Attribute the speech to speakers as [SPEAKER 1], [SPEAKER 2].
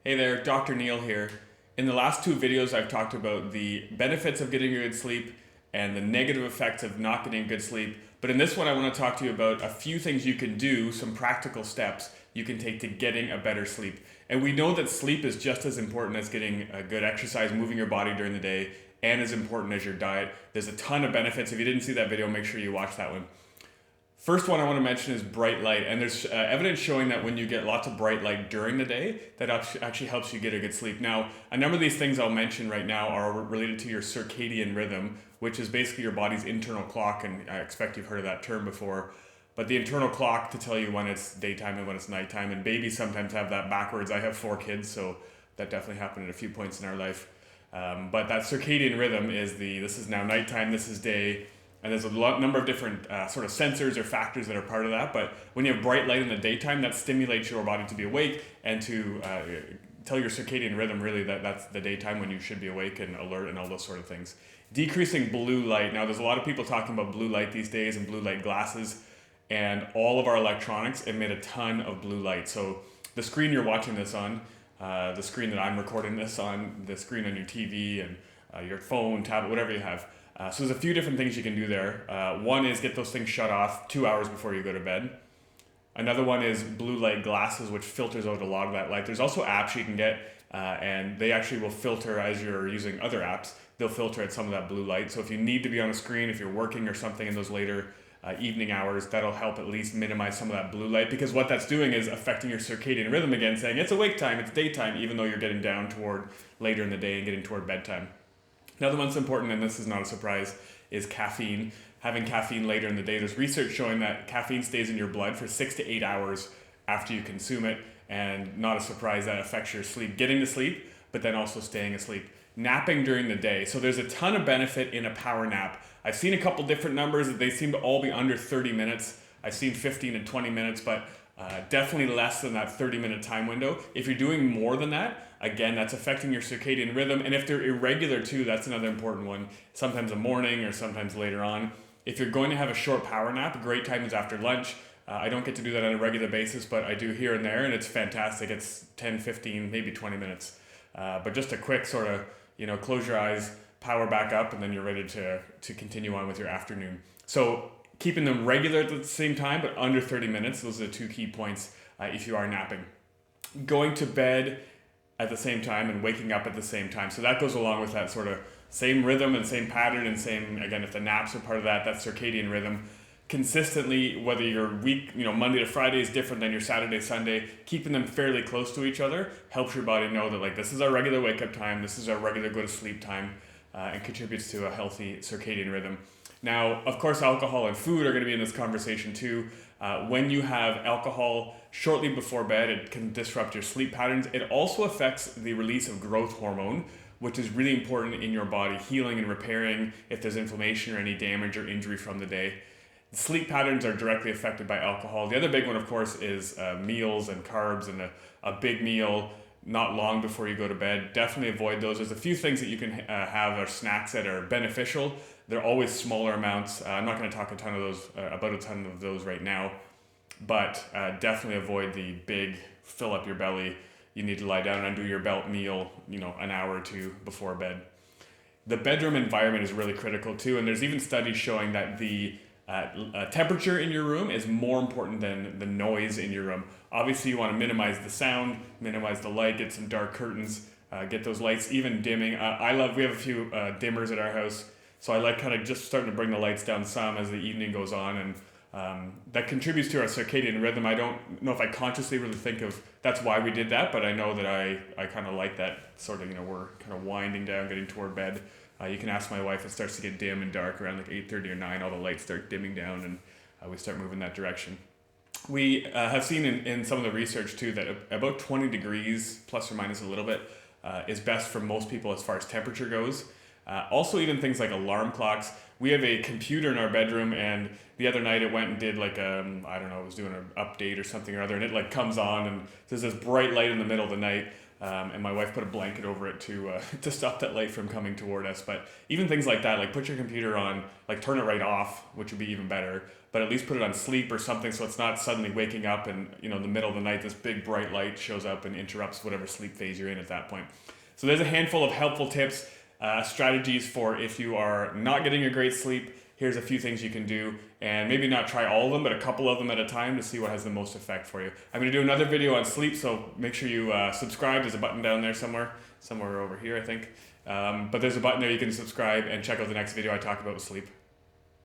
[SPEAKER 1] Hey there, Dr. Neil here. In the last two videos, I've talked about the benefits of getting good sleep and the negative effects of not getting good sleep. But in this one, I want to talk to you about a few things you can do, some practical steps you can take to getting a better sleep. And we know that sleep is just as important as getting a good exercise, moving your body during the day, and as important as your diet. There's a ton of benefits. If you didn't see that video, make sure you watch that one. First one I want to mention is bright light, and there's evidence showing that when you get lots of bright light during the day, that actually helps you get a good sleep. Now, a number of these things I'll mention right now are related to your circadian rhythm, which is basically your body's internal clock, and I expect you've heard of that term before. But the internal clock to tell you when it's daytime and when it's nighttime, and babies sometimes have that backwards. I have 4 kids, so that definitely happened at a few points in our life. But that circadian rhythm is this is now nighttime, this is day. And there's a number of different sort of sensors or factors that are part of that. But when you have bright light in the daytime, that stimulates your body to be awake and to tell your circadian rhythm really that that's the daytime when you should be awake and alert and all those sort of things. Decreasing blue light. Now, there's a lot of people talking about blue light these days and blue light glasses. And all of our electronics emit a ton of blue light. So the screen you're watching this on, the screen that I'm recording this on, the screen on your TV and your phone, tablet, whatever you have. So there's a few different things you can do there. One is get those things shut off 2 hours before you go to bed. Another one is blue light glasses, which filters out a lot of that light. There's also apps you can get, and they actually will filter as you're using other apps. They'll filter out some of that blue light. So if you need to be on a screen, if you're working or something in those later evening hours, that'll help at least minimize some of that blue light, because what that's doing is affecting your circadian rhythm again, saying it's awake time, it's daytime, even though you're getting down toward later in the day and getting toward bedtime. Another one's important, and this is not a surprise, is caffeine. Having caffeine later in the day. There's research showing that caffeine stays in your blood for 6 to 8 hours after you consume it, and not a surprise that affects your sleep. Getting to sleep, but then also staying asleep. Napping during the day. So there's a ton of benefit in a power nap. I've seen a couple different numbers. They seem to all be under 30 minutes. I've seen 15 and 20 minutes, but definitely less than that 30-minute time window. If you're doing more than that, again, that's affecting your circadian rhythm. And if they're irregular too, that's another important one. Sometimes a morning or sometimes later on. If you're going to have a short power nap, a great time is after lunch. I don't get to do that on a regular basis, but I do here and there, and it's fantastic. It's 10, 15, maybe 20 minutes. But just a quick sort of, close your eyes, power back up, and then you're ready to continue on with your afternoon. So keeping them regular at the same time, but under 30 minutes. Those are the two key points if you are napping. Going to bed at the same time and waking up at the same time. So that goes along with that sort of same rhythm and same pattern and same, again, if the naps are part of that circadian rhythm. Consistently, whether your week, Monday to Friday is different than your Saturday, Sunday, keeping them fairly close to each other helps your body know that like this is our regular wake up time, this is our regular go to sleep time, and contributes to a healthy circadian rhythm. Now, of course, alcohol and food are going to be in this conversation too. When you have alcohol shortly before bed, it can disrupt your sleep patterns. It also affects the release of growth hormone, which is really important in your body, healing and repairing if there's inflammation or any damage or injury from the day. The sleep patterns are directly affected by alcohol. The other big one, of course, is meals and carbs, and a big meal not long before you go to bed. Definitely avoid those. There's a few things that you can have or snacks that are beneficial. They're always smaller amounts. I'm not going to talk about a ton of those right now, but definitely avoid the big fill up your belly. You need to lie down and undo your belt meal, an hour or two before bed. The bedroom environment is really critical too, and there's even studies showing that the temperature in your room is more important than the noise in your room. Obviously, you want to minimize the sound, minimize the light, get some dark curtains, get those lights even dimming. We have a few dimmers at our house, so I like kind of just starting to bring the lights down some as the evening goes on, and that contributes to our circadian rhythm. I don't know if I consciously really think of that's why we did that, but I know that I kind of like that sort of, we're kind of winding down, getting toward bed. You can ask my wife, it starts to get dim and dark around like 8:30 or 9, all the lights start dimming down, and we start moving that direction. We have seen in some of the research too that about 20 degrees, plus or minus a little bit, is best for most people as far as temperature goes. Also, even things like alarm clocks. We have a computer in our bedroom, and the other night it went and did like I don't know, it was doing an update or something or other, and it like comes on, and there's this bright light in the middle of the night. And my wife put a blanket over it to stop that light from coming toward us. But even things like that, like put your computer on, like turn it right off, which would be even better. But at least put it on sleep or something, so it's not suddenly waking up and in the middle of the night this big bright light shows up and interrupts whatever sleep phase you're in at that point. So there's a handful of helpful tips, strategies for if you are not getting a great sleep. Here's a few things you can do, and maybe not try all of them, but a couple of them at a time to see what has the most effect for you. I'm going to do another video on sleep, so make sure you subscribe. There's a button down there somewhere over here, I think. But there's a button there you can subscribe and check out the next video I talk about with sleep.